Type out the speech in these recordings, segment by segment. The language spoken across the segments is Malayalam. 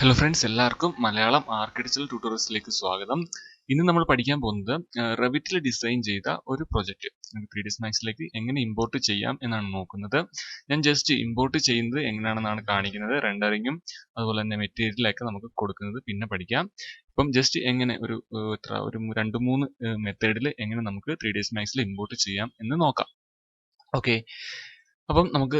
ഹലോ ഫ്രണ്ട്സ്, എല്ലാവർക്കും മലയാളം ആർക്കിടെക്ചറൽ ട്യൂട്ടോറിയൽസിലേക്ക് സ്വാഗതം. ഇന്ന് നമ്മൾ പഠിക്കാൻ പോകുന്നത് റെവിറ്റിൽ ഡിസൈൻ ചെയ്ത ഒരു പ്രൊജക്റ്റ് 3ds മാക്സിലേക്ക് എങ്ങനെ ഇമ്പോർട്ട് ചെയ്യാം എന്നാണ് നോക്കുന്നത്. ഞാൻ ജസ്റ്റ് ഇമ്പോർട്ട് ചെയ്യുന്നത് എങ്ങനെയാണെന്നാണ് കാണിക്കുന്നത്. റെൻഡറിങ്ങും അതുപോലെ തന്നെ മെറ്റീരിയലൊക്കെ നമുക്ക് കൊടുക്കുന്നത് പിന്നെ പഠിക്കാം. ഇപ്പം ജസ്റ്റ് എങ്ങനെ ഒരു 2-3 മെത്തേഡിൽ എങ്ങനെ നമുക്ക് 3ds മാക്സിൽ ഇമ്പോർട്ട് ചെയ്യാം എന്ന് നോക്കാം. ഓക്കെ, അപ്പം നമുക്ക്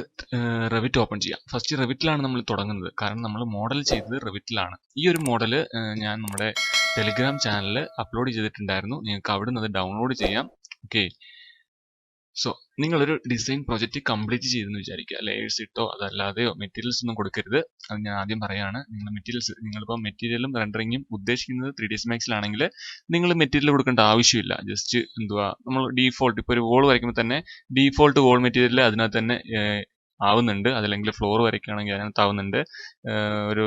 റെവിറ്റ് ഓപ്പൺ ചെയ്യാം. ഫസ്റ്റ് റെവിറ്റിലാണ് നമ്മൾ തുടങ്ങുന്നത്, കാരണം നമ്മൾ മോഡൽ ചെയ്തത് റെവിറ്റിലാണ്. ഈ ഒരു മോഡൽ ഞാൻ നമ്മുടെ ടെലിഗ്രാം ചാനലിൽ അപ്ലോഡ് ചെയ്തിട്ടുണ്ടായിരുന്നു. നിങ്ങൾക്ക് അവിടെ നിന്ന് അത് ഡൗൺലോഡ് ചെയ്യാം. ഓക്കെ, സോ നിങ്ങളൊരു ഡിസൈൻ പ്രോജക്റ്റ് കംപ്ലീറ്റ് ചെയ്തെന്ന് വിചാരിക്കുക. ലെയേഴ്സ് ഇട്ടോ അതല്ലാതെയോ മെറ്റീരിയൽസ് ഒന്നും കൊടുക്കരുത്. അത് ഞാൻ ആദ്യം പറയാണ്. നിങ്ങളിപ്പോൾ മെറ്റീരിയലും റെൻഡറിങ്ങും ഉദ്ദേശിക്കുന്നത് 3ds മാക്സിലാണെങ്കിൽ നിങ്ങൾ മെറ്റീരിയൽ കൊടുക്കേണ്ട ആവശ്യമില്ല. ജസ്റ്റ് നമ്മൾ ഡീഫോൾട്ട് ഇപ്പോൾ ഒരു വോൾ വരയ്ക്കുമ്പോൾ തന്നെ ഡീഫോൾട്ട് വോൾ മെറ്റീരിയൽ അതിനകത്ത് തന്നെ ആവുന്നുണ്ട്. അതല്ലെങ്കിൽ ഫ്ലോർ വരയ്ക്കുകയാണെങ്കിൽ അതിനകത്ത് ആവുന്നുണ്ട്. ഒരു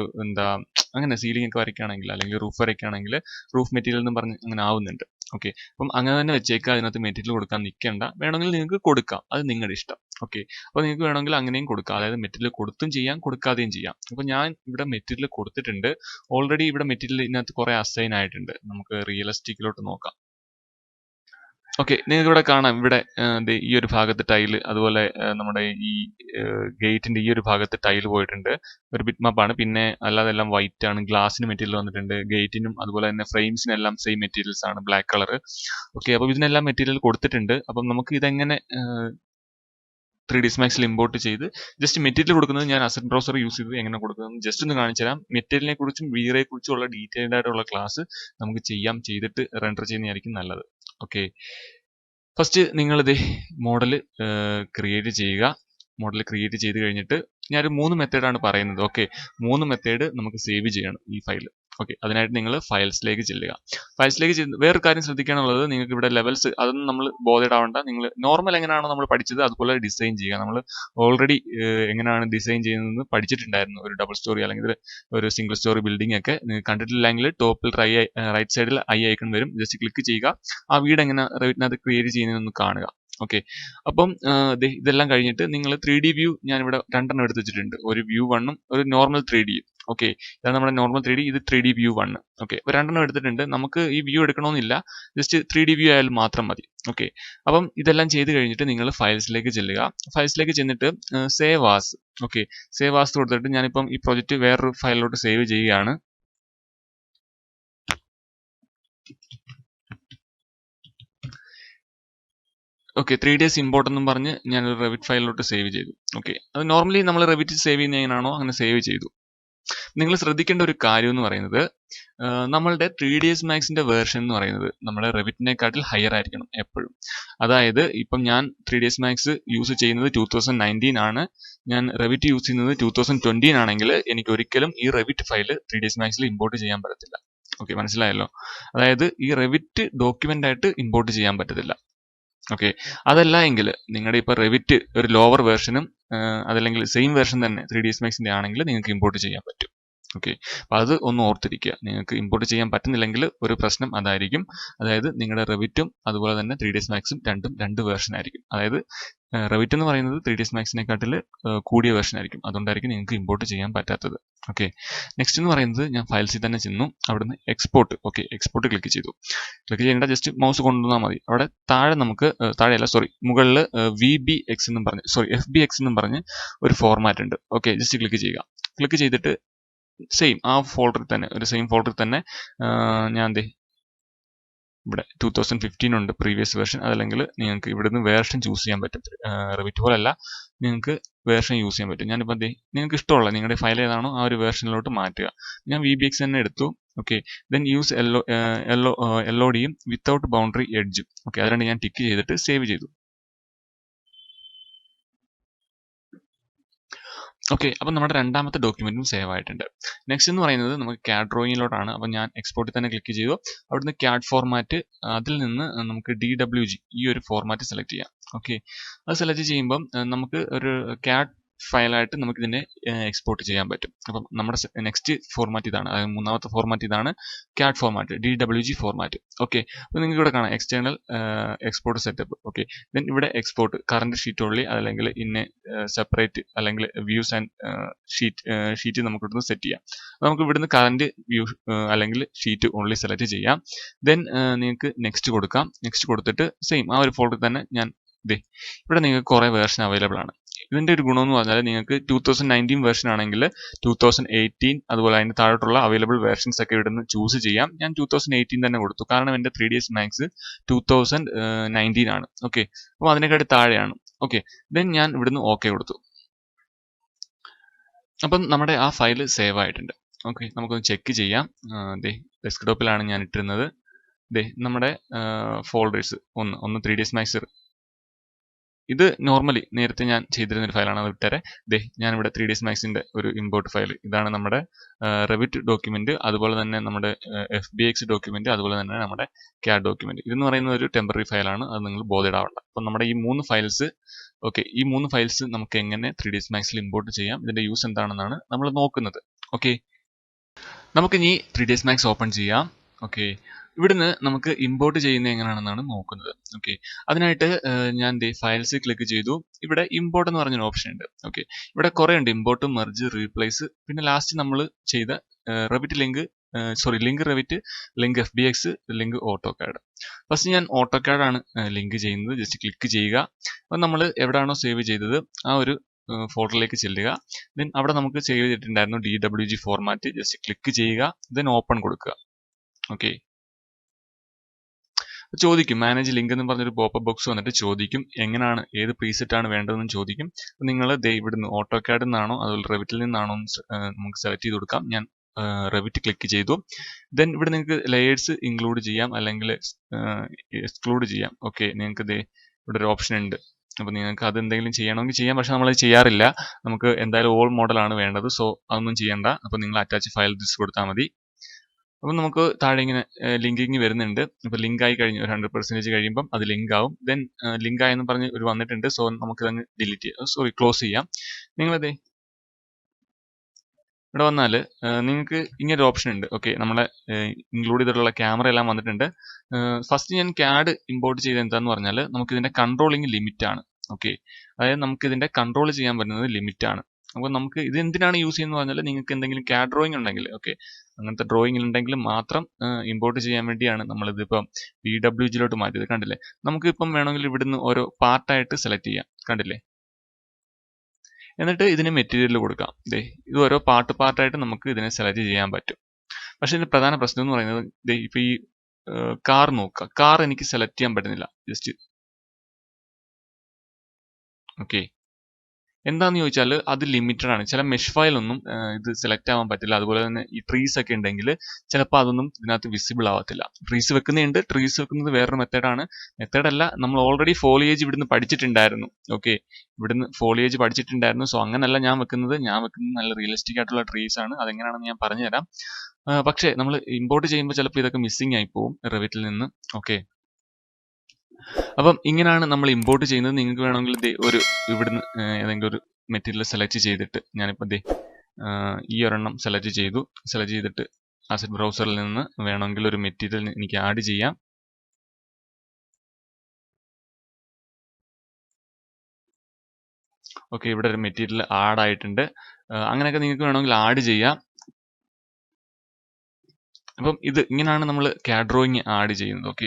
അങ്ങനെ സീലിംഗ് ഒക്കെ വരയ്ക്കുകയാണെങ്കിൽ അല്ലെങ്കിൽ റൂഫ് വരയ്ക്കുകയാണെങ്കിൽ റൂഫ് മെറ്റീരിയൽ എന്ന് പറഞ്ഞ് അങ്ങനെ ആവുന്നുണ്ട്. ഓക്കെ, അപ്പം അങ്ങനെ തന്നെ വെച്ചേക്കുക. അതിനകത്ത് മെറ്റീരിയൽ കൊടുക്കാൻ നിൽക്കേണ്ട. വേണമെങ്കിൽ നിങ്ങൾക്ക് കൊടുക്കാം, അത് നിങ്ങളുടെ ഇഷ്ടം. ഓക്കെ, അപ്പോൾ നിങ്ങൾക്ക് വേണമെങ്കിൽ അങ്ങനെയും കൊടുക്കാം. അതായത് മെറ്റീരിയൽ കൊടുത്തും ചെയ്യാം, കൊടുക്കാതെയും ചെയ്യാം. അപ്പോൾ ഞാൻ ഇവിടെ മെറ്റീരിയൽ കൊടുത്തിട്ടുണ്ട്. ഓൾറെഡി ഇവിടെ മെറ്റീരിയൽ ഇതിനകത്ത് കുറേ അസൈൻ ആയിട്ടുണ്ട്. നമുക്ക് റിയലിസ്റ്റിക്കിലോട്ട് നോക്കാം. ഓക്കെ, നിങ്ങൾക്ക് ഇവിടെ കാണാം. ഇവിടെ ഈ ഒരു ഭാഗത്ത് ടൈല്, അതുപോലെ നമ്മുടെ ഈ ഗേറ്റിന്റെ ഈ ഒരു ഭാഗത്ത് ടൈല് പോയിട്ടുണ്ട്. ഒരു ബിറ്റ് മാപ്പാണ്. പിന്നെ അല്ലാതെ എല്ലാം വൈറ്റ് ആണ്. ഗ്ലാസിന് മെറ്റീരിയൽ വന്നിട്ടുണ്ട്. ഗേറ്റിനും അതുപോലെ തന്നെ ഫ്രെയിംസിനെല്ലാം സെയിം മെറ്റീരിയൽസ് ആണ്, ബ്ലാക്ക് കളർ. ഓക്കെ, അപ്പോൾ ഇതിനെല്ലാം മെറ്റീരിയൽ കൊടുത്തിട്ടുണ്ട്. അപ്പം നമുക്ക് ഇതെങ്ങനെ 3ds മാക്സിൽ ഇമ്പോർട്ട് ചെയ്ത് ജസ്റ്റ് മെറ്റീരിയൽ കൊടുക്കുന്നത് ഞാൻ അസറ്റ് ബ്രൗസർ യൂസ് ചെയ്ത് എങ്ങനെ കൊടുക്കുന്നത് ജസ്റ്റ് ഒന്ന് കാണിച്ചു തരാം. മെറ്റീരിയലിനെ കുറിച്ചും വീറെ കുറിച്ചുള്ള ഡീറ്റെയിൽഡ് ആയിട്ടുള്ള ക്ലാസ് നമുക്ക് ചെയ്തിട്ട് റെൻഡർ ചെയ്യുന്നതായിരിക്കും നല്ലത്. ഓക്കെ, ഫസ്റ്റ് നിങ്ങളിത് മോഡൽ ക്രിയേറ്റ് ചെയ്യുക. മോഡൽ ക്രിയേറ്റ് ചെയ്ത് കഴിഞ്ഞിട്ട് ഞാനൊരു 3 മെത്തേഡാണ് പറയുന്നത്. ഓക്കെ, 3 മെത്തേഡ് നമുക്ക് സേവ് ചെയ്യണം ഈ ഫയൽ. ഓക്കെ, അതിനായിട്ട് നിങ്ങൾ ഫയൽസിലേക്ക് ചെല്ലുക. വേറൊരു കാര്യം ശ്രദ്ധിക്കാനുള്ളത്, നിങ്ങൾക്ക് ഇവിടെ ലെവൽസ് അതൊന്നും നമ്മൾ ബോധേഡ് ആവണ്ട. നിങ്ങൾ നോർമൽ എങ്ങനെയാണോ നമ്മൾ പഠിച്ചത് അതുപോലെ ഡിസൈൻ ചെയ്യുക. നമ്മൾ ഓൾറെഡി എങ്ങനെയാണ് ഡിസൈൻ ചെയ്യുന്നതെന്ന് പഠിച്ചിട്ടുണ്ടായിരുന്നു. ഒരു ഡബിൾ സ്റ്റോറി അല്ലെങ്കിൽ ഒരു സിംഗിൾ സ്റ്റോറി ബിൽഡിംഗ് ഒക്കെ നിങ്ങൾ കണ്ടിട്ടില്ലെങ്കിൽ ടോപ്പിൽ റൈറ്റ് സൈഡിൽ ഐക്കൺ വരും. ജസ്റ്റ് ക്ലിക്ക് ചെയ്യുക. ആ വീട് എങ്ങനെ റെവിറ്റിനകത്ത് ക്രിയേറ്റ് ചെയ്യുന്നതെന്ന് കാണുക. ഓക്കെ, അപ്പം ഇതെല്ലാം കഴിഞ്ഞിട്ട് നിങ്ങൾ 3D വ്യൂ ഞാനിവിടെ 2 എടുത്ത് വെച്ചിട്ടുണ്ട്. ഒരു വ്യൂ 1ഉം ഒരു നോർമൽ 3D. ഓക്കെ, ഇതാണ് നമ്മുടെ നോർമൽ 3D, ഇത് 3D വ്യൂ 1. ഓക്കെ, അപ്പോൾ 2 എടുത്തിട്ടുണ്ട്. നമുക്ക് ഈ വ്യൂ എടുക്കണമെന്നില്ല, ജസ്റ്റ് 3D വ്യൂ ആയാലും മാത്രം മതി. ഓക്കെ, അപ്പം ഇതെല്ലാം ചെയ്ത് കഴിഞ്ഞിട്ട് നിങ്ങൾ ഫയൽസിലേക്ക് ചെല്ലുക. ഫയൽസിലേക്ക് ചെന്നിട്ട് save as. Okay, save as കൊടുത്തിട്ട് ഞാനിപ്പം ഈ പ്രൊജക്റ്റ് വേറൊരു ഫയലിലോട്ട് സേവ് ചെയ്യുകയാണ്. ഓക്കെ, 3ds ഇമ്പോർട്ട് എന്നും പറഞ്ഞ് ഞാൻ ഒരു റെവിറ്റ് ഫയലിലോട്ട് സേവ് ചെയ്തു. ഓക്കെ, അത് നോർമലി നമ്മൾ റെവിറ്റ് സേവ് ചെയ്യുന്ന എങ്ങനെയാണോ അങ്ങനെ സേവ് ചെയ്തു. നിങ്ങൾ ശ്രദ്ധിക്കേണ്ട ഒരു കാര്യം എന്ന് പറയുന്നത്, നമ്മളുടെ 3ds മാക്സിന്റെ വേർഷൻ എന്ന് പറയുന്നത് നമ്മുടെ റെവിറ്റിനെക്കാട്ടിൽ ഹയർ ആയിരിക്കണം എപ്പോഴും. അതായത് ഇപ്പം ഞാൻ 3ds മാക്സ് യൂസ് ചെയ്യുന്നത് 2019 ആണ്. ഞാൻ റെവിറ്റ് യൂസ് ചെയ്യുന്നത് 2020 ആണെങ്കിൽ എനിക്ക് ഒരിക്കലും ഈ റെവിറ്റ് ഫയൽ 3ds മാക്സിൽ ഇമ്പോർട്ട് ചെയ്യാൻ പറ്റത്തില്ല. ഓക്കെ, മനസ്സിലായല്ലോ? അതായത് ഈ റെവിറ്റ് ഡോക്യുമെന്റ് ആയിട്ട് ഇമ്പോർട്ട് ചെയ്യാൻ പറ്റത്തില്ല. ഓക്കെ, അതല്ല എങ്കിൽ നിങ്ങളുടെ ഇപ്പോൾ റെവിറ്റ് ഒരു ലോവർ വേർഷനും അതല്ലെങ്കിൽ സെയിം വേർഷൻ തന്നെ 3ds മാക്സിന്റെ ആണെങ്കിൽ നിങ്ങൾക്ക് ഇമ്പോർട്ട് ചെയ്യാൻ പറ്റും. ഓക്കെ, അപ്പോൾ അത് ഒന്ന് ഓർത്തിരിക്കുക. നിങ്ങൾക്ക് ഇമ്പോർട്ട് ചെയ്യാൻ പറ്റുന്നില്ലെങ്കിൽ ഒരു പ്രശ്നം അതായിരിക്കും. അതായത് നിങ്ങളുടെ റെവിറ്റും അതുപോലെ തന്നെ 3ds മാക്സും രണ്ടും 2 വേർഷൻ ആയിരിക്കും. അതായത് റെവിറ്റ് എന്ന് പറയുന്നത് 3ds മാക്സിനെക്കാട്ടിൽ കൂടിയ വേർഷൻ ആയിരിക്കും. അതുകൊണ്ടായിരിക്കും നിങ്ങൾക്ക് ഇമ്പോർട്ട് ചെയ്യാൻ പറ്റാത്തത്. ഓക്കെ, നെക്സ്റ്റ് എന്ന് പറയുന്നത് ഞാൻ ഫയൽസിൽ തന്നെ ചെന്നു. അവിടുന്ന് എക്സ്പോർട്ട്. ഓക്കെ, എക്സ്പോർട്ട് ക്ലിക്ക് ചെയ്തു. ക്ലിക്ക് ചെയ്യേണ്ട, ജസ്റ്റ് മൗസ് കൊണ്ടുവന്നാൽ മതി. അവിടെ താഴെ നമുക്ക് മുകളിൽ FBX എന്നും പറഞ്ഞ് ഒരു ഫോർമാറ്റ് ഉണ്ട്. ഓക്കെ, ജസ്റ്റ് ക്ലിക്ക് ചെയ്യുക. ക്ലിക്ക് ചെയ്തിട്ട് സെയിം ആ ഫോൾഡറിൽ തന്നെ ഞാൻ ഇവിടെ 2015 ഉണ്ട് പ്രീവിയസ് വേർഷൻ. അതല്ലെങ്കിൽ നിങ്ങൾക്ക് ഇവിടുന്ന് വേർഷൻ ചൂസ് ചെയ്യാൻ പറ്റും. റെവിറ്റ് പോലല്ല, നിങ്ങൾക്ക് വേർഷൻ യൂസ് ചെയ്യാൻ പറ്റും. ഞാനിപ്പോൾ നിങ്ങൾക്ക് ഇഷ്ടമുള്ള നിങ്ങളുടെ ഫയൽ ഏതാണോ ആ ഒരു വേർഷനിലോട്ട് മാറ്റുക. ഞാൻ VBX തന്നെ എടുത്തു. ഓക്കെ, ദെൻ യൂസ് LODയും വിത്തൗട്ട് ബൗണ്ടറി എഡ്ജും. ഓക്കെ, അത് 2 ഞാൻ ടിക്ക് ചെയ്തിട്ട് സേവ് ചെയ്തു. ഓക്കെ, അപ്പം നമ്മുടെ രണ്ടാമത്തെ ഡോക്യുമെന്റും സേവ് ആയിട്ടുണ്ട്. നെക്സ്റ്റ് എന്ന് പറയുന്നത് നമുക്ക് CAD ഡ്രോയിങ്ങിലോട്ടാണ്. അപ്പം ഞാൻ എക്സ്പോർട്ടിൽ തന്നെ ക്ലിക്ക് ചെയ്തു. അവിടുന്ന് CAD ഫോർമാറ്റ്, അതിൽ നിന്ന് നമുക്ക് DWG ഈ ഒരു ഫോർമാറ്റ് സെലക്ട് ചെയ്യാം. ഓക്കെ, അത് സെലക്ട് ചെയ്യുമ്പം നമുക്ക് ഒരു CAD ഫയലായിട്ട് നമുക്കിതിനെ എക്സ്പോർട്ട് ചെയ്യാൻ പറ്റും. അപ്പം നമ്മുടെ നെക്സ്റ്റ് ഫോർമാറ്റ് ഇതാണ്, അതായത് മൂന്നാമത്തെ ഫോർമാറ്റ് ഇതാണ്, CAD format, DWG format. Okay, അപ്പോൾ നിങ്ങൾക്ക് ഇവിടെ കാണാം external export setup. Okay, then ഇവിടെ എക്സ്പോർട്ട് കറണ്ട് ഷീറ്റ് ഓൺലി, അല്ലെങ്കിൽ ഇന്നെ സെപ്പറേറ്റ് അല്ലെങ്കിൽ വ്യൂസ് ആൻഡ് ഷീറ്റ് നമുക്ക് ഇവിടുന്ന് സെറ്റ് ചെയ്യാം. നമുക്ക് ഇവിടുന്ന് കറണ്ട് വ്യൂ അല്ലെങ്കിൽ ഷീറ്റ് ഓൺലി സെലക്ട് ചെയ്യാം. ദെൻ നിങ്ങൾക്ക് നെക്സ്റ്റ് കൊടുക്കാം. നെക്സ്റ്റ് കൊടുത്തിട്ട് സെയിം ആ ഒരു ഫോൾഡർ തന്നെ ഞാൻ ഇവിടെ നിങ്ങൾക്ക് കുറേ വേർഷൻ അവൈലബിൾ ആണ്. ഇതിന്റെ ഒരു ഗുണം എന്ന് പറഞ്ഞാൽ നിങ്ങൾക്ക് 2019 വേർഷൻ ആണെങ്കിൽ 2018 അതുപോലെ അതിന് താഴോട്ടുള്ള അവൈലബിൾ വേർഷൻസ് ഒക്കെ ഇവിടുന്ന് ചൂസ് ചെയ്യാം. ഞാൻ 2018 തന്നെ കൊടുത്തു, കാരണം എൻ്റെ 3ds Max 2019 ആണ്. ഓക്കെ, അപ്പോൾ അതിനെക്കാട്ടി താഴെയാണ്. ഓക്കെ, ദെൻ ഞാൻ ഇവിടുന്ന് ഓക്കെ കൊടുത്തു. അപ്പം നമ്മുടെ ആ ഫയൽ സേവ് ആയിട്ടുണ്ട്. ഓക്കെ, നമുക്കൊന്ന് ചെക്ക് ചെയ്യാം. ഡെസ്ക്ടോപ്പിലാണ് ഞാൻ ഇട്ടിരുന്നത്. നമ്മുടെ ഫോൾഡേഴ്സ് ഒന്ന് 3ds Max. ഇത് നോർമലി നേരത്തെ ഞാൻ ചെയ്തിരുന്ന ഒരു ഫയലാണ്, അത് വിട്ടേരെ. ഞാനിവിടെ 3ds Maxന്റെ ഒരു ഇമ്പോർട്ട് ഫയൽ, ഇതാണ് നമ്മുടെ റെവിറ്റ് ഡോക്യുമെന്റ്, അതുപോലെ തന്നെ നമ്മുടെ FBX ഡോക്യുമെന്റ്, അതുപോലെ തന്നെ നമ്മുടെ CAD ഡോക്യുമെന്റ്. ഇതെന്ന് പറയുന്ന ഒരു ടെമ്പററി ഫയലാണ്, അത് നിങ്ങൾ ബോധേഡാവണ്ട. അപ്പം നമ്മുടെ ഈ 3 ഫയൽസ്, ഓക്കെ, ഈ 3 ഫയൽസ് നമുക്ക് എങ്ങനെ 3ds Maxൽ ഇമ്പോർട്ട് ചെയ്യാം, ഇതിന്റെ യൂസ് എന്താണെന്നാണ് നമ്മൾ നോക്കുന്നത്. ഓക്കെ, നമുക്കിനി 3ds Max ഓപ്പൺ ചെയ്യാം. ഓക്കെ, ഇവിടുന്ന് നമുക്ക് ഇമ്പോർട്ട് ചെയ്യുന്നത് എങ്ങനെയാണെന്നാണ് നോക്കുന്നത്. ഓക്കെ, അതിനായിട്ട് ഞാൻ ഫയൽസ് ക്ലിക്ക് ചെയ്തു. ഇവിടെ ഇമ്പോർട്ട് എന്ന് പറഞ്ഞൊരു ഓപ്ഷൻ ഉണ്ട്. ഓക്കെ, ഇവിടെ കുറേ ഉണ്ട്, ഇമ്പോർട്ട്, മെർജ്, റീപ്ലേസ്, പിന്നെ ലാസ്റ്റ് നമ്മൾ ചെയ്ത Revit link Revit, link FBX, link AutoCAD. First ഞാൻ AutoCAD ആണ് ലിങ്ക് ചെയ്യുന്നത്. ജസ്റ്റ് ക്ലിക്ക് ചെയ്യുക. അപ്പം നമ്മൾ എവിടെയാണോ സേവ് ചെയ്തത് ആ ഒരു ഫോൾഡറിലേക്ക് ചെല്ലുക. ദെൻ അവിടെ നമുക്ക് സേവ് ചെയ്തിട്ടുണ്ടായിരുന്നു DWG ഫോർമാറ്റ്. ജസ്റ്റ് ക്ലിക്ക് ചെയ്യുക, ദെൻ ഓപ്പൺ കൊടുക്കുക. ഓക്കെ, ചോദിക്കും മാനേജ് ലിങ്ക് എന്ന് പറഞ്ഞൊരു പോപ്പപ്പ് ബോക്സ് വന്നിട്ട് ചോദിക്കും എങ്ങനെയാണ്, ഏത് പ്രീസെറ്റ് ആണ് വേണ്ടതെന്ന് ചോദിക്കും. നിങ്ങൾ ഇവിടുന്ന് AutoCAD നിന്നാണോ അതുപോലെ റെവിറ്റിൽ നിന്നാണോ നമുക്ക് സെലക്ട് ചെയ്ത് കൊടുക്കാം. ഞാൻ റെവിറ്റ് ക്ലിക്ക് ചെയ്തു. ദെൻ ഇവിടെ നിങ്ങൾക്ക് ലെയേഴ്സ് ഇൻക്ലൂഡ് ചെയ്യാം അല്ലെങ്കിൽ എക്സ്ക്ലൂഡ് ചെയ്യാം. ഓക്കെ, നിങ്ങൾക്ക് ഇവിടെ ഒരു ഓപ്ഷൻ ഉണ്ട്. അപ്പോൾ നിങ്ങൾക്ക് അത് എന്തെങ്കിലും ചെയ്യണമെങ്കിൽ ചെയ്യാം, പക്ഷെ നമ്മളത് ചെയ്യാറില്ല. നമുക്ക് എന്തായാലും ഓൾ മോഡലാണ് വേണ്ടത്, സോ അതൊന്നും ചെയ്യണ്ട. അപ്പോൾ നിങ്ങൾ അറ്റാച്ച് ഫയൽ ദിസ് കൊടുത്താൽ മതി. അപ്പം നമുക്ക് താഴെ ഇങ്ങനെ ലിങ്കിങ് വരുന്നുണ്ട്. ഇപ്പൊ ലിങ്ക് ആയി കഴിഞ്ഞു, 100% കഴിയുമ്പം അത് ലിങ്ക് ആവും. ദെൻ ലിങ്ക് ആയെന്ന് പറഞ്ഞ് ഒരു വന്നിട്ടുണ്ട്, സോ നമുക്ക് ഇതങ്ങ് ഡിലീറ്റ് ചെയ്യാം, ക്ലോസ് ചെയ്യാം. നിങ്ങളത് ഇവിടെ വന്നാൽ നിങ്ങൾക്ക് ഇങ്ങനൊരു ഓപ്ഷൻ ഉണ്ട്. ഓക്കെ, നമ്മളെ ഇൻക്ലൂഡ് ചെയ്തിട്ടുള്ള ക്യാമറ എല്ലാം വന്നിട്ടുണ്ട്. ഫസ്റ്റ് ഞാൻ CAD ഇമ്പോർട്ട് ചെയ്ത് എന്താന്ന് പറഞ്ഞാൽ നമുക്ക് ഇതിന്റെ കൺട്രോളിങ് ലിമിറ്റ് ആണ്. ഓക്കെ, അതായത് നമുക്ക് ഇതിന്റെ കൺട്രോൾ ചെയ്യാൻ പറ്റുന്നത് ലിമിറ്റ് ആണ്. അപ്പോൾ നമുക്ക് ഇത് എന്തിനാണ് യൂസ് ചെയ്യുന്നത് പറഞ്ഞാൽ നിങ്ങൾക്ക് എന്തെങ്കിലും CAD ഡ്രോയിങ് ഉണ്ടെങ്കിൽ, ഓക്കെ, അങ്ങനത്തെ ഡ്രോയിങ് ഉണ്ടെങ്കിൽ മാത്രം ഇമ്പോർട്ട് ചെയ്യാൻ വേണ്ടിയാണ് നമ്മളിതിപ്പം DWGയിലോട്ട് മാറ്റിയത്. കണ്ടില്ലേ, നമുക്ക് ഇപ്പം വേണമെങ്കിൽ ഇവിടുന്ന് ഓരോ പാർട്ടായിട്ട് സെലക്ട് ചെയ്യാം. കണ്ടില്ലേ, എന്നിട്ട് ഇതിന് മെറ്റീരിയൽ കൊടുക്കാം. ഇത് ഓരോ പാർട്ടായിട്ട് നമുക്ക് ഇതിനെ സെലക്ട് ചെയ്യാൻ പറ്റും. പക്ഷെ ഇതിന്റെ പ്രധാന പ്രശ്നം എന്ന് പറയുന്നത് ഇപ്പൊ ഈ കാർ നോക്കുക, കാർ എനിക്ക് സെലക്ട് ചെയ്യാൻ പറ്റുന്നില്ല. ജസ്റ്റ് ഓക്കെ, എന്താന്ന് ചോദിച്ചാൽ അത് ലിമിറ്റഡ് ആണ്. ചില മെഷ് ഫയലൊന്നും ഇത് സെലക്ട് ആവാൻ പറ്റില്ല. അതുപോലെ തന്നെ ഈ ട്രീസ് ഒക്കെ ഉണ്ടെങ്കിൽ ചിലപ്പോൾ അതൊന്നും ഇതിനകത്ത് വിസിബിൾ ആവത്തില്ല. ട്രീസ് വെക്കുന്നുണ്ട്, ട്രീസ് വെക്കുന്നത് വേറൊരു മെത്തേഡാണ്. മെത്തേഡല്ല, നമ്മൾ ഓൾറെഡി ഫോളിയേജ് ഇവിടുന്ന് പഠിച്ചിട്ടുണ്ടായിരുന്നു. ഓക്കെ, ഇവിടുന്ന് ഫോളിയേജ് പഠിച്ചിട്ടുണ്ടായിരുന്നു. സോ അങ്ങനല്ല ഞാൻ വെക്കുന്നത് നല്ല റിയലിസ്റ്റിക് ആയിട്ടുള്ള ട്രീസ് ആണ്. അതെങ്ങനെയാണെന്ന് ഞാൻ പറഞ്ഞുതരാം. പക്ഷേ നമ്മൾ ഇമ്പോർട്ട് ചെയ്യുമ്പോൾ ചിലപ്പോൾ ഇതൊക്കെ മിസ്സിംഗ് ആയി പോകും റെവിറ്റിൽ നിന്ന്. ഓക്കെ, അപ്പം ഇങ്ങനെയാണ് നമ്മൾ ഇമ്പോർട്ട് ചെയ്യുന്നത്. നിങ്ങൾക്ക് വേണമെങ്കിൽ ഒരു ഇവിടുന്ന് ഏതെങ്കിലും ഒരു മെറ്റീരിയൽ സെലക്ട് ചെയ്തിട്ട്, ഞാനിപ്പോൾ ഈ ഒരെണ്ണം സെലക്ട് ചെയ്തിട്ട് അസറ്റ് ബ്രൗസറിൽ നിന്ന് വേണമെങ്കിൽ ഒരു മെറ്റീരിയൽ എനിക്ക് ആഡ് ചെയ്യാം. ഓക്കെ, ഇവിടെ ഒരു മെറ്റീരിയൽ ആഡ് ആയിട്ടുണ്ട്. അങ്ങനെയൊക്കെ നിങ്ങൾക്ക് വേണമെങ്കിൽ ആഡ് ചെയ്യാം. അപ്പം ഇത് ഇങ്ങനെയാണ് നമ്മൾ CAD ഡ്രോയിങ് ആഡ് ചെയ്യുന്നത്. ഓക്കെ,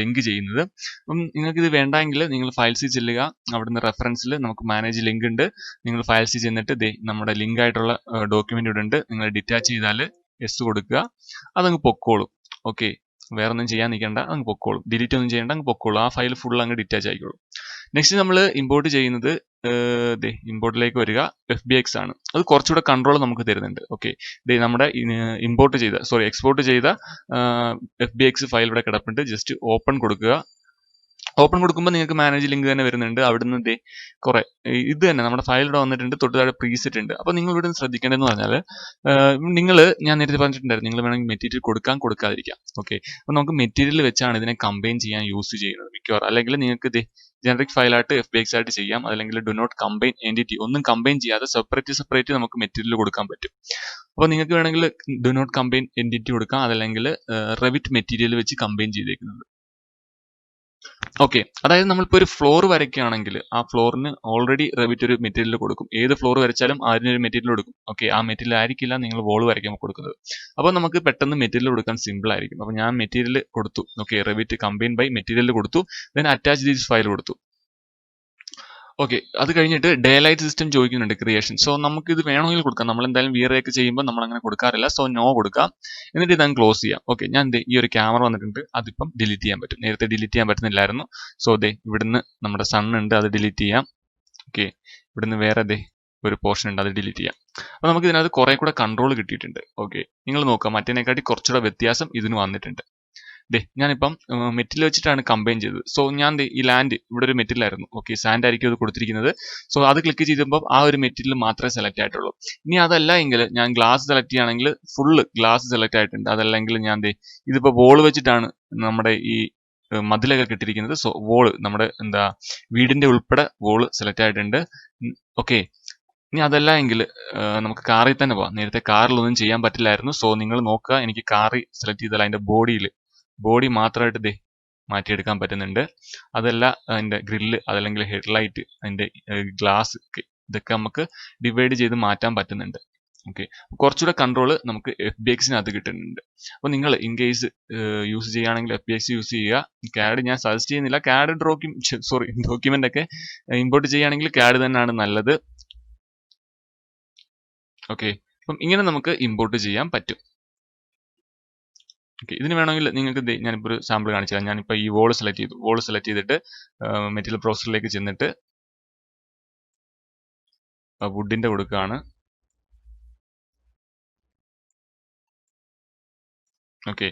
ലിങ്ക് ചെയ്യുന്നത്. അപ്പം നിങ്ങൾക്ക് ഇത് വേണ്ടെങ്കിൽ നിങ്ങൾ ഫയൽസിൽ ചെല്ലുക. അവിടുന്ന് റെഫറൻസിൽ നമുക്ക് മാനേജ് ലിങ്ക് ഉണ്ട്. നിങ്ങൾ ഫയൽസിൽ ചെന്നിട്ട് നമ്മുടെ ലിങ്ക് ആയിട്ടുള്ള ഡോക്യുമെന്റ് ഇവിടെ ഉണ്ട്. നിങ്ങൾ ഡിറ്റാച്ച് ചെയ്താൽ യെസ് കൊടുക്കുക, അതങ്ങ് പൊക്കോളും. ഓക്കെ, വേറെ ഒന്നും ചെയ്യാൻ നിൽക്കേണ്ട, അങ്ങ് പൊക്കോളും. ഡിലീറ്റ് ഒന്നും ചെയ്യേണ്ട, അങ്ങ് പൊക്കോളും. ആ ഫയൽ ഫുൾ അങ്ങ് ഡിറ്റാച്ച് ആയിക്കോളും. നെക്സ്റ്റ് നമ്മൾ ഇമ്പോർട്ട് ചെയ്യുന്നത് ഇമ്പോർട്ടിലേക്ക് വരിക, FBX ആണ്. അത് കുറച്ചുകൂടെ കൺട്രോൾ നമുക്ക് തരുന്നുണ്ട്. ഓക്കെ, നമ്മുടെ എക്സ്പോർട്ട് ചെയ്ത FBX ഫയൽ ഇവിടെ കിടപ്പുണ്ട്. ജസ്റ്റ് ഓപ്പൺ കൊടുക്കുക. ഓപ്പൺ കൊടുക്കുമ്പോൾ നിങ്ങൾക്ക് മാനേജ് ലിങ്ക് തന്നെ വരുന്നുണ്ട്. അവിടുന്ന് കുറെ ഇത് തന്നെ നമ്മുടെ ഫയൽ ഇവിടെ വന്നിട്ടുണ്ട്. തൊട്ട് താഴെ പ്രീസെറ്റ് ഉണ്ട്. അപ്പോൾ നിങ്ങൾ ഇവിടെ ശ്രദ്ധിക്കേണ്ടതെന്ന് പറഞ്ഞാൽ ഞാൻ നേരത്തെ പറഞ്ഞിട്ടുണ്ടായിരുന്നു, നിങ്ങൾ വേണമെങ്കിൽ മെറ്റീരിയൽ കൊടുക്കാതിരിക്കാം. ഓക്കെ, അപ്പോൾ നമുക്ക് മെറ്റീരിയൽ വെച്ചാണ് ഇതിനെ കമ്പൈൻ ചെയ്യാൻ യൂസ് ചെയ്യുന്നത് മിക്കവാറും. അല്ലെങ്കിൽ നിങ്ങൾക്ക് ജനറിക് ഫയലായിട്ട് FBX ആയിട്ട് ചെയ്യാം, അതല്ലെങ്കിൽ ഡു നോട്ട് കമ്പൈൻ എൻറ്റിറ്റി, ഒന്നും കമ്പൈൻ ചെയ്യാതെ സെപ്പറേറ്റ് നമുക്ക് മെറ്റീരിയൽ കൊടുക്കാൻ പറ്റും. അപ്പോൾ നിങ്ങൾക്ക് വേണമെങ്കിൽ ഡു നോട്ട് കമ്പൈൻ എൻറ്റിറ്റി കൊടുക്കാം, അതല്ലെങ്കിൽ റെവിറ്റ് മെറ്റീരിയൽ വെച്ച് കമ്പൈൻ ചെയ്തേക്കുന്നത്. ഓക്കെ, അതായത് നമ്മളിപ്പോൾ ഒരു ഫ്ലോർ വരയ്ക്കുകയാണെങ്കിൽ ആ ഫ്ലോറിന് ഓൾറെഡി റെവിറ്റ് ഒരു മെറ്റീരിയൽ കൊടുക്കും. ഏത് ഫ്ലോർ വരച്ചാലും അതിനൊരു മെറ്റീരിയൽ കൊടുക്കും. ഓക്കെ, ആ മെറ്റീരിയൽ ആയിരിക്കില്ല നിങ്ങൾ വോൾ വരയ്ക്കുമ്പോൾ കൊടുക്കുന്നത്. അപ്പോൾ നമുക്ക് പെട്ടെന്ന് മെറ്റീരിയൽ കൊടുക്കാൻ സിമ്പിൾ ആയിരിക്കും. അപ്പോൾ ഞാൻ മെറ്റീരിയൽ കൊടുത്തു. Okay, Revit combine by material കൊടുത്തു, ദെൻ അറ്റാച്ച് ദീസ് ഫയൽ കൊടുത്തു. ഓക്കെ, അത് കഴിഞ്ഞിട്ട് ഡേ ലൈറ്റ് സിസ്റ്റം ചോദിക്കുന്നുണ്ട് ക്രിയേഷൻ. സോ നമുക്ക് ഇത് വേണമെങ്കിൽ കൊടുക്കാം. നമ്മൾ എന്തായാലും VRA ഒക്കെ ചെയ്യുമ്പോൾ നമ്മൾ അങ്ങനെ കൊടുക്കാറില്ല. സോ നോ കൊടുക്കാം, എന്നിട്ട് ഇതങ്ങ് ക്ലോസ് ചെയ്യാം. ഓക്കെ, ഞാൻ ഈ ഒരു ക്യാമറ വന്നിട്ടുണ്ട്, അതിപ്പം ഡിലീറ്റ് ചെയ്യാൻ പറ്റും. നേരത്തെ ഡിലീറ്റ് ചെയ്യാൻ പറ്റുന്നില്ലായിരുന്നു. സോ ഇവിടുന്ന് നമ്മുടെ സൺ ഉണ്ട്, അത് ഡിലീറ്റ് ചെയ്യാം. ഓക്കെ, ഇവിടുന്ന് വേറെ ഒരു പോർഷൻ ഉണ്ട്, അത് ഡിലീറ്റ് ചെയ്യാം. അപ്പോൾ നമുക്ക് ഇതിനകത്ത് കുറെ കൂടെ കൺട്രോൾ കിട്ടിയിട്ടുണ്ട്. ഓക്കെ, നിങ്ങൾ നോക്കാം, മറ്റേനെക്കാട്ടി കുറച്ചുകൂടെ വ്യത്യാസം ഇതിന് വന്നിട്ടുണ്ട്. ഞാനിപ്പം മെറ്റീരിയൽ വെച്ചിട്ടാണ് കമ്പൈൻ ചെയ്തത്. സോ ഞാൻ ഈ ലാൻഡ് ഇവിടെ ഒരു മെറ്റീരിയൽ ആയിരുന്നു. ഓക്കെ, സാൻഡ് ആയിരിക്കും അത് കൊടുത്തിരിക്കുന്നത്. സോ അത് ക്ലിക്ക് ചെയ്തപ്പോൾ ആ ഒരു മെറ്റീരിയൽ മാത്രമേ സെലക്ട് ആയിട്ടുള്ളൂ. ഇനി അതല്ല എങ്കിൽ ഞാൻ ഗ്ലാസ് സെലക്ട് ചെയ്യുകയാണെങ്കിൽ ഫുള്ള് ഗ്ലാസ് സെലക്ട് ആയിട്ടുണ്ട്. അതല്ലെങ്കിൽ ഞാൻ ഇതിപ്പോൾ വോൾ വെച്ചിട്ടാണ് നമ്മുടെ ഈ മതിലൊക്കെ കിട്ടിയിരിക്കുന്നത്. സോ വോള് നമ്മുടെ വീടിന്റെ ഉൾപ്പെടെ വോള് സെലക്ട് ആയിട്ടുണ്ട്. ഓക്കെ, ഇനി അതല്ല എങ്കിൽ നമുക്ക് കാറിൽ തന്നെ പോവാം. നേരത്തെ കാറിലൊന്നും ചെയ്യാൻ പറ്റില്ലായിരുന്നു. സോ നിങ്ങൾ നോക്കുക, എനിക്ക് കാറിൽ സെലക്ട് ചെയ്താൽ അതിന്റെ ബോഡി മാത്രമായിട്ട് മാറ്റിയെടുക്കാൻ പറ്റുന്നുണ്ട്. അതല്ല അതിന്റെ ഗ്രില്ല്, അതല്ലെങ്കിൽ ഹെഡ്ലൈറ്റ്, അതിന്റെ ഗ്ലാസ്, ഇതൊക്കെ നമുക്ക് ഡിവൈഡ് ചെയ്ത് മാറ്റാൻ പറ്റുന്നുണ്ട്. ഓക്കെ, കുറച്ചുകൂടെ കൺട്രോൾ നമുക്ക് FBX-നകത്ത് കിട്ടുന്നുണ്ട്. അപ്പോൾ നിങ്ങൾ ഇൻ കേസ് യൂസ് ചെയ്യുകയാണെങ്കിൽ FBX യൂസ് ചെയ്യുക. CAD ഞാൻ സജസ്റ്റ് ചെയ്യുന്നില്ല. CAD ഡോക്യുമെന്റ് ഒക്കെ ഇമ്പോർട്ട് ചെയ്യുകയാണെങ്കിൽ CAD തന്നെയാണ് നല്ലത്. ഓക്കെ, അപ്പം ഇങ്ങനെ നമുക്ക് ഇമ്പോർട്ട് ചെയ്യാൻ പറ്റും. ഓക്കെ, ഇതിന് വേണമെങ്കിൽ നിങ്ങൾക്ക് ഞാനിപ്പോൾ ഒരു സാമ്പിൾ കാണിച്ചു തരാം. ഞാനിപ്പോൾ ഈ വോൾ സെലക്ട് ചെയ്തിട്ട് മെറ്റീരിയൽ പ്രോസസ്സിലേക്ക് ചെന്നിട്ട് വുഡിന്റെ കൊടുക്കുകയാണ്. ഓക്കെ,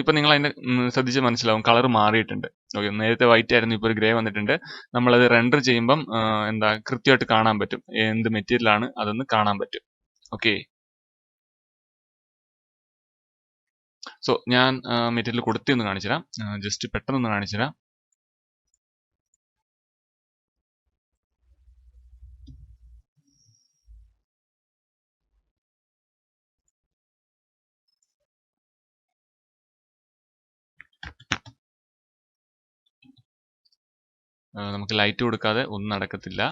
ഇപ്പം നിങ്ങൾ അതിന്റെ ശ്രദ്ധിച്ച് മനസ്സിലാവും, കളർ മാറിയിട്ടുണ്ട്. ഓക്കെ, നേരത്തെ വൈറ്റ് ആയിരുന്നു, ഇപ്പോൾ ഒരു ഗ്രേ വന്നിട്ടുണ്ട്. നമ്മളത് റെൻഡർ ചെയ്യുമ്പം കൃത്യമായിട്ട് കാണാൻ പറ്റും എന്ത് മെറ്റീരിയൽ ആണ് അതെന്ന് കാണാൻ പറ്റും. ഓക്കെ, സോ ഞാൻ മെറ്റീരിയൽ കൊടുത്തൊന്ന് കാണിച്ചു തരാം. ജസ്റ്റ് പെട്ടെന്നൊന്ന് കാണിച്ചു തരാം. നമുക്ക് ലൈറ്റ് കൊടുക്കാതെ ഒന്നും നടക്കത്തില്ല.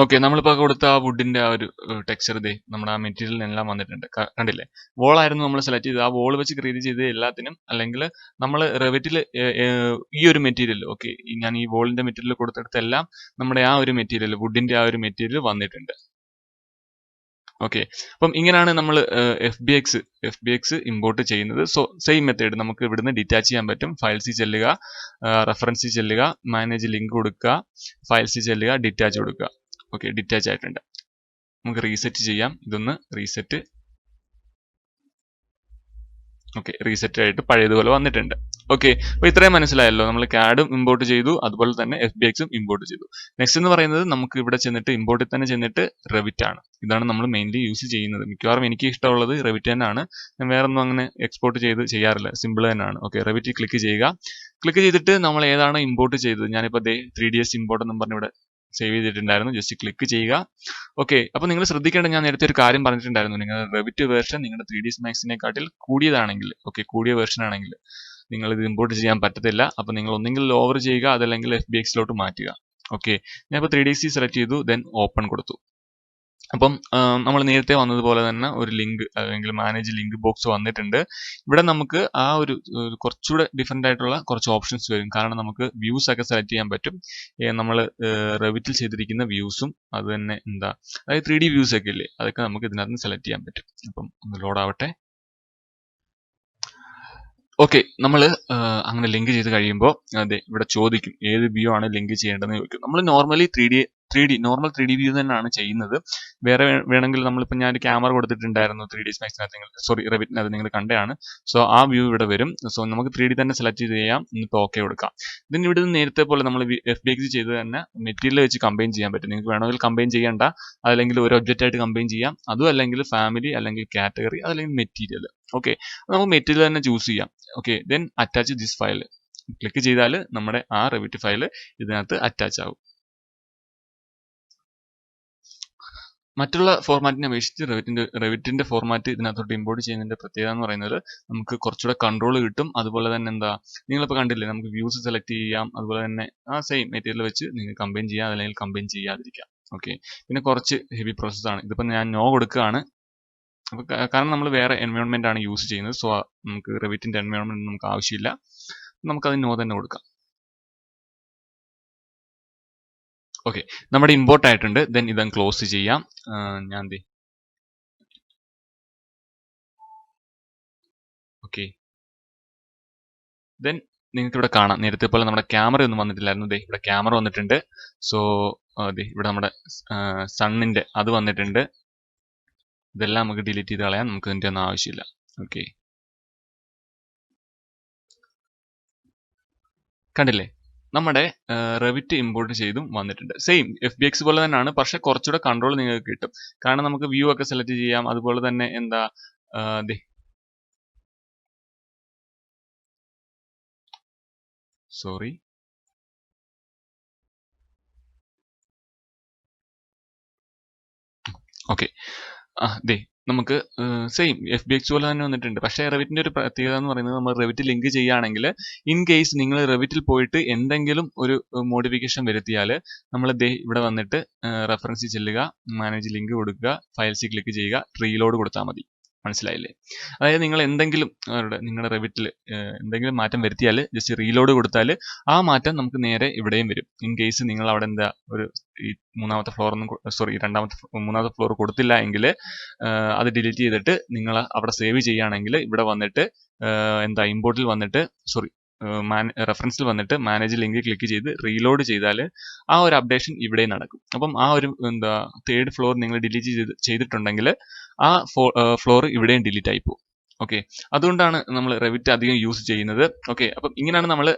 ഓക്കെ, നമ്മളിപ്പോൾ കൊടുത്ത ആ വുഡിന്റെ ആ ഒരു ടെക്സ്ചർ നമ്മുടെ ആ മെറ്റീരിയലിനെല്ലാം വന്നിട്ടുണ്ട്. കണ്ടില്ലേ, വോളായിരുന്നു നമ്മൾ സെലക്ട് ചെയ്ത്, ആ വോൾ വെച്ച് ക്രിയേറ്റ് ചെയ്ത് എല്ലാത്തിനും. അല്ലെങ്കിൽ നമ്മൾ റെവിറ്റിൽ ഈ ഒരു മെറ്റീരിയൽ, ഓക്കെ, ഞാൻ ഈ വോളിന്റെ മെറ്റീരിയൽ കൊടുത്തെടുത്തെല്ലാം നമ്മുടെ ആ ഒരു മെറ്റീരിയൽ, വുഡിന്റെ ആ ഒരു മെറ്റീരിയൽ വന്നിട്ടുണ്ട്. ഓക്കെ, അപ്പം ഇങ്ങനെയാണ് നമ്മൾ FBX ഇമ്പോർട്ട് ചെയ്യുന്നത്. സോ സെയിം മെത്തേഡ് നമുക്ക് ഇവിടുന്ന് ഡിറ്റാച്ച് ചെയ്യാൻ പറ്റും. ഫയൽസിൽ ചെല്ലുക, റെഫറൻസിൽ ചെല്ലുക, മാനേജ് ലിങ്ക് കൊടുക്കുക, ഫയൽസിൽ ചെല്ലുക, ഡിറ്റാച്ച് കൊടുക്കുക. ഓക്കെ, ഡിറ്റാച്ച് ആയിട്ടുണ്ട്. നമുക്ക് റീസെറ്റ് ചെയ്യാം. ഇതൊന്ന് റീസെറ്റ്. ഓക്കെ, റീസെറ്റ് ആയിട്ട് പഴയതുപോലെ വന്നിട്ടുണ്ട്. ഓക്കെ, അപ്പോൾ ഇത്രയും മനസ്സിലായല്ലോ. നമ്മൾ CAD-ഉം ഇമ്പോർട്ട് ചെയ്തു, അതുപോലെ തന്നെ FBX-ഉം ഇമ്പോർട്ട് ചെയ്തു. നെക്സ്റ്റ് എന്ന് പറയുന്നത് നമുക്ക് ഇവിടെ ചെന്നിട്ട് ഇമ്പോർട്ടിൽ തന്നെ ചെന്നിട്ട് റെവിറ്റ് ആണ്. ഇതാണ് നമ്മൾ മെയിൻലി യൂസ് ചെയ്യുന്നത്. മിക്കവാറും എനിക്ക് ഇഷ്ടമുള്ളത് റെവിറ്റ് തന്നെയാണ്. ഞാൻ വേറെ ഒന്നും അങ്ങനെ എക്സ്പോർട്ട് ചെയ്യാറില്ല. സിമ്പിൾ തന്നെയാണ്. ഓക്കെ, റെവിറ്റ് ക്ലിക്ക് ചെയ്യുക. ക്ലിക്ക് ചെയ്തിട്ട് നമ്മൾ ഏതാണ് ഇമ്പോർട്ട് ചെയ്തത്, ഞാനിപ്പോൾ 3ds ഇമ്പോർട്ട് എന്നും പറഞ്ഞ് ഇവിടെ സേവ് ചെയ്തിട്ടുണ്ടായിരുന്നു. ജസ്റ്റ് ക്ലിക്ക് ചെയ്യുക. ഓക്കെ, അപ്പോൾ നിങ്ങൾ ശ്രദ്ധിക്കേണ്ട, ഞാൻ നേരത്തെ ഒരു കാര്യം പറഞ്ഞിട്ടുണ്ടായിരുന്നു. നിങ്ങൾ റെവിറ്റ് വേർഷൻ നിങ്ങളുടെ 3ds മാക്സിനെക്കാട്ടിൽ കൂടിയതാണെങ്കിൽ, ഓക്കെ, കൂടിയ വേർഷൻ ആണെങ്കിൽ നിങ്ങൾ ഇത് ഇമ്പോർട്ട് ചെയ്യാൻ പറ്റത്തില്ല. അപ്പോൾ നിങ്ങൾ ഒന്നെങ്കിൽ ലോവർ ചെയ്യുക, അതല്ലെങ്കിൽ FBX-ലോട്ട് മാറ്റുക. ഓക്കെ, ഞാനിപ്പോൾ 3ds സെലക്ട് ചെയ്തു, ദെൻ ഓപ്പൺ കൊടുത്തു. അപ്പം നമ്മൾ നേരത്തെ വന്നതുപോലെ തന്നെ ഒരു ലിങ്ക് അല്ലെങ്കിൽ മാനേജ് ലിങ്ക് ബോക്സ് വന്നിട്ടുണ്ട്. ഇവിടെ നമുക്ക് ആ ഒരു കുറച്ചുകൂടെ ഡിഫറെൻ്റ് ആയിട്ടുള്ള കുറച്ച് ഓപ്ഷൻസ് വരും. കാരണം നമുക്ക് വ്യൂസ് ഒക്കെ സെലക്ട് ചെയ്യാൻ പറ്റും. നമ്മൾ റെവിറ്റിൽ ചെയ്തിരിക്കുന്ന വ്യൂസും അത് തന്നെ അതായത് 3D വ്യൂസ് ഒക്കെ ഇല്ലേ, അതൊക്കെ നമുക്ക് ഇതിനകത്ത് സെലക്ട് ചെയ്യാൻ പറ്റും. അപ്പം ഒന്ന് ലോഡ് ആവട്ടെ. ഓക്കെ, നമ്മൾ അങ്ങനെ ലിങ്ക് ചെയ്ത് കഴിയുമ്പോൾ അതെ ഇവിടെ ചോദിക്കും ഏത് വ്യൂ ആണ് ലിങ്ക് ചെയ്യേണ്ടതെന്ന് ചോദിക്കും. നമ്മൾ normally 3D normal 3D view തന്നെയാണ് ചെയ്യുന്നത്. വേറെ വേണമെങ്കിൽ നമ്മളിപ്പോൾ ഞാൻ ക്യാമറ കൊടുത്തിട്ടുണ്ടായിരുന്നു 3D മാക്സിനകത്ത്, റെവിറ്റിനകത്ത് നിങ്ങൾ കണ്ടതാണ്. സോ ആ വ്യൂ ഇവിടെ വരും. സോ നമുക്ക് 3D തന്നെ സെലക്ട് ചെയ്ത് ചെയ്യാം, എന്നിട്ട് ഓക്കെ കൊടുക്കാം. ഇതിന് ഇവിടെ നിന്ന് നേരത്തെ പോലെ നമ്മൾ FBX ചെയ്ത് തന്നെ മെറ്റീരിയൽ വെച്ച് കമ്പൈൻ ചെയ്യാൻ പറ്റും. നിങ്ങൾക്ക് വേണമെങ്കിൽ കമ്പൈൻ ചെയ്യേണ്ട, അതല്ലെങ്കിൽ ഒരു ഒബ്ജക്റ്റ് ആയിട്ട് കമ്പൈൻ ചെയ്യാം, അതും അല്ലെങ്കിൽ ഫാമിലി, അല്ലെങ്കിൽ കാറ്റഗറി, അതല്ലെങ്കിൽ മെറ്റീരിയൽ. ഓക്കെ, നമുക്ക് മെറ്റീരിയൽ തന്നെ ചൂസ് ചെയ്യാം. Okay, then attach this file click ചെയ്താൽ നമ്മുടെ ആ റെവിറ്റ് ഫയൽ ഇതിനകത്ത് അറ്റാച്ച് ആവും. മറ്റുള്ള ഫോർമാറ്റിനെ അപേക്ഷിച്ച് റെവിറ്റിന്റെ ഫോർമാറ്റ് ഇതിനകത്തോട്ട് ഇമ്പോർട്ട് ചെയ്യുന്നതിന്റെ പ്രത്യേകത എന്ന് പറയുന്നത് നമുക്ക് കുറച്ചുകൂടെ കൺട്രോൾ കിട്ടും. അതുപോലെ തന്നെ നിങ്ങളിപ്പോൾ കണ്ടില്ലേ, നമുക്ക് വ്യൂസ് സെലക്ട് ചെയ്യാം, അതുപോലെ തന്നെ ആ സെയിം മെറ്റീരിയൽ വെച്ച് നിങ്ങൾക്ക് കമ്പൈൻ ചെയ്യാം, അല്ലെങ്കിൽ കമ്പൈൻ ചെയ്യാതിരിക്കാം. ഓക്കെ, പിന്നെ കുറച്ച് ഹെവി പ്രോസസ്സാണ്. ഇതിപ്പോൾ ഞാൻ നോ കൊടുക്കുകയാണ്. അപ്പോൾ കാരണം നമ്മൾ വേറെ എൻവയോൺമെന്റ് ആണ് യൂസ് ചെയ്യുന്നത്. സോ നമുക്ക് റെവിറ്റിന്റെ എൻവയോൺമെന്റ് നമുക്ക് ആവശ്യമില്ല. നമുക്കത് നോ തന്നെ കൊടുക്കാം. ഓക്കെ, നമ്മുടെ ഇമ്പോർട്ട് ആയിട്ടുണ്ട്. ദെൻ ഇതങ്ങ് ക്ലോസ് ചെയ്യാം. ഞാൻ ഓക്കെ, ദെൻ നിങ്ങൾക്ക് ഇവിടെ കാണാം, നേരത്തെ പോലെ നമ്മുടെ ക്യാമറ ഒന്നും വന്നിട്ടില്ലായിരുന്നു. ഇവിടെ ക്യാമറ വന്നിട്ടുണ്ട്. സോ ഇവിടെ നമ്മുടെ സണ്ണിന്റെ അത് വന്നിട്ടുണ്ട്. ഇതെല്ലാം നമുക്ക് ഡിലീറ്റ് ചെയ്ത് കളയാം, നമുക്ക് ഇതിന്റെ ഒന്നും ആവശ്യമില്ല. ഓക്കെ, കണ്ടില്ലേ, നമ്മുടെ റെവിറ്റ് ഇമ്പോർട്ട് ചെയ്തും വന്നിട്ടുണ്ട്. സെയിം FBX പോലെ തന്നെയാണ്, പക്ഷെ കുറച്ചുകൂടെ കൺട്രോൾ നിങ്ങൾക്ക് കിട്ടും. കാരണം നമുക്ക് വ്യൂ ഒക്കെ സെലക്ട് ചെയ്യാം, അതുപോലെ തന്നെ സോറി ഓക്കെ, നമുക്ക് സെയിം FBX പോലെ തന്നെ വന്നിട്ടുണ്ട്. പക്ഷേ റെവിറ്റിന്റെ ഒരു പ്രത്യേകത എന്ന് പറയുന്നത്, നമ്മൾ റെവിറ്റ് ലിങ്ക് ചെയ്യുകയാണെങ്കിൽ ഇൻ കേസ് നിങ്ങൾ റെവിറ്റിൽ പോയിട്ട് എന്തെങ്കിലും ഒരു മോഡിഫിക്കേഷൻ വരുത്തിയാൽ നമ്മൾ ഇവിടെ വന്നിട്ട് റെഫറൻസിൽ ചെല്ലുക, മാനേജ് ലിങ്ക് കൊടുക്കുക, ഫയൽസിൽ ക്ലിക്ക് ചെയ്യുക, റീലോഡ് കൊടുത്താൽ മതി. മനസ്സിലായില്ലേ? അതായത് നിങ്ങൾ എന്തെങ്കിലും നിങ്ങളുടെ റെവിറ്റിൽ എന്തെങ്കിലും മാറ്റം വരുത്തിയാൽ ജസ്റ്റ് റീലോഡ് കൊടുത്താൽ ആ മാറ്റം നമുക്ക് നേരെ ഇവിടെയും വരും. ഇൻ കേസ് നിങ്ങൾ അവിടെ ഒരു ഈ മൂന്നാമത്തെ ഫ്ലോർ കൊടുത്തില്ല എങ്കിൽ അത് ഡിലീറ്റ് ചെയ്തിട്ട് നിങ്ങൾ അവിടെ സേവ് ചെയ്യുകയാണെങ്കിൽ ഇവിടെ വന്നിട്ട് ഇമ്പോർട്ടിൽ വന്നിട്ട് റെഫറൻസിൽ വന്നിട്ട് മാനേജ് ലിങ്ക് ക്ലിക്ക് ചെയ്ത് റീലോഡ് ചെയ്താൽ ആ ഒരു അപ്ഡേഷൻ ഇവിടെ നടക്കും. അപ്പം ആ ഒരു തേർഡ് ഫ്ലോർ നിങ്ങൾ ഡിലീറ്റ് ചെയ്തിട്ടുണ്ടെങ്കിൽ ആ ഫ്ലോർ ഇവിടെയും ഡിലീറ്റ് ആയി പോകും. ഓക്കെ, അതുകൊണ്ടാണ് നമ്മൾ റെവിറ്റ് അധികം യൂസ് ചെയ്യുന്നത്. ഓക്കെ, അപ്പം ഇങ്ങനെയാണ് നമ്മൾ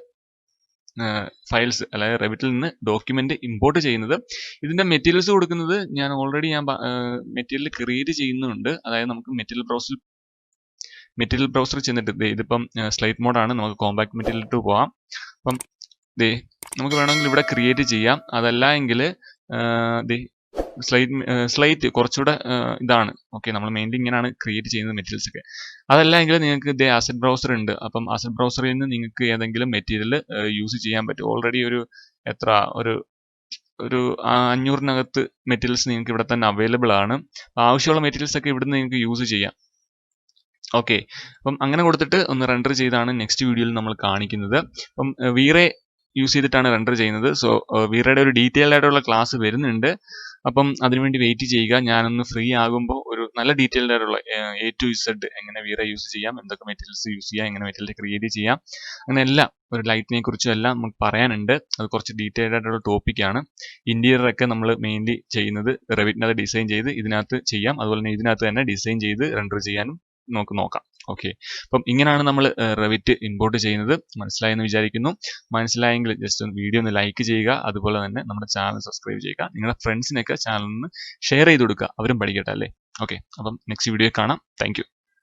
ഫയൽസ് അതായത് റെവിറ്റിൽ നിന്ന് ഡോക്യുമെന്റ് ഇമ്പോർട്ട് ചെയ്യുന്നത്. ഇതിന്റെ മെറ്റീരിയൽസ് കൊടുക്കുന്നത് ഞാൻ ഓൾറെഡി മെറ്റീരിയൽ ക്രിയേറ്റ് ചെയ്യുന്നുണ്ട്. അതായത് നമുക്ക് മെറ്റീരിയൽ ബ്രൗസർ ചെന്നിട്ട് ഇതിപ്പം സ്ലൈറ്റ് മോഡാണ്, നമുക്ക് കോമ്പാക്ട് മെറ്റീരിയൽ ഇട്ട് പോവാം. അപ്പം നമുക്ക് വേണമെങ്കിൽ ഇവിടെ ക്രിയേറ്റ് ചെയ്യാം. അതല്ല എങ്കിൽ സ്ലൈറ്റ് കുറച്ചുകൂടെ ഇതാണ്. ഓക്കെ, നമ്മൾ മെയിൻലി ഇങ്ങനെയാണ് ക്രിയേറ്റ് ചെയ്യുന്നത് മെറ്റീരിയൽസ് ഒക്കെ. അതല്ല എങ്കിൽ നിങ്ങൾക്ക് അസറ്റ് ബ്രൗസർ ഉണ്ട്. അപ്പം അസറ്റ് ബ്രൗസറിൽ നിന്ന് നിങ്ങൾക്ക് ഏതെങ്കിലും മെറ്റീരിയൽ യൂസ് ചെയ്യാൻ പറ്റും. ഓൾറെഡി ഒരു 500-നകത്ത് മെറ്റീരിയൽസ് നിങ്ങൾക്ക് ഇവിടെ തന്നെ അവൈലബിൾ ആണ്. ആവശ്യമുള്ള മെറ്റീരിയൽസ് ഒക്കെ ഇവിടുന്ന് നിങ്ങൾക്ക് യൂസ് ചെയ്യാം. ഓക്കെ, അപ്പം അങ്ങനെ കൊടുത്തിട്ട് ഒന്ന് റെൻഡർ ചെയ്താണ് നെക്സ്റ്റ് വീഡിയോയിൽ നമ്മൾ കാണിക്കുന്നത്. അപ്പം വീറെ യൂസ് ചെയ്തിട്ടാണ് റെൻഡർ ചെയ്യുന്നത്. സോ വീറയുടെ ഒരു ഡീറ്റെയിൽഡ് ആയിട്ടുള്ള ക്ലാസ് വരുന്നുണ്ട്. അപ്പം അതിനുവേണ്ടി വെയിറ്റ് ചെയ്യുക. ഞാനൊന്ന് ഫ്രീ ആകുമ്പോൾ ഒരു നല്ല ഡീറ്റെയിൽഡ് ആയിട്ടുള്ള A to Z എങ്ങനെ വീറ യൂസ് ചെയ്യാം, എന്തൊക്കെ മെറ്റീരിയൽസ് യൂസ് ചെയ്യാം, എങ്ങനെ മെറ്റീരിയൽ ക്രിയേറ്റ് ചെയ്യാം, അങ്ങനെ എല്ലാം ഒരു ലൈറ്റിനെ കുറിച്ചും എല്ലാം നമുക്ക് പറയാനുണ്ട്. അത് കുറച്ച് ഡീറ്റെയിൽഡ് ആയിട്ടുള്ള ടോപ്പിക്കാണ്. ഇന്റീരിയർ ഒക്കെ നമ്മൾ മെയിൻലി ചെയ്യുന്നത് റെവിറ്റിനകത്ത് ഡിസൈൻ ചെയ്ത് ഇതിനകത്ത് ചെയ്യാം. അതുപോലെ തന്നെ ഇതിനകത്ത് തന്നെ ഡിസൈൻ ചെയ്ത് റെൻഡർ ചെയ്യാനും നമുക്ക് നോക്കാം. ഓക്കെ, അപ്പം ഇങ്ങനെയാണ് നമ്മൾ റെവിറ്റ് ഇമ്പോർട്ട് ചെയ്യുന്നത്. മനസ്സിലായെന്ന് വിചാരിക്കുന്നു. മനസ്സിലായെങ്കിൽ ജസ്റ്റ് ഒന്ന് വീഡിയോ ഒന്ന് ലൈക്ക് ചെയ്യുക, അതുപോലെ തന്നെ നമ്മുടെ ചാനൽ സബ്സ്ക്രൈബ് ചെയ്യുക. നിങ്ങളുടെ ഫ്രണ്ട്സിനൊക്കെ ചാനലിൽ നിന്ന് ഷെയർ ചെയ്ത് കൊടുക്കുക, അവരും പഠിക്കട്ടെ അല്ലേ. ഓക്കെ, അപ്പം നെക്സ്റ്റ് വീഡിയോ കാണാം. താങ്ക്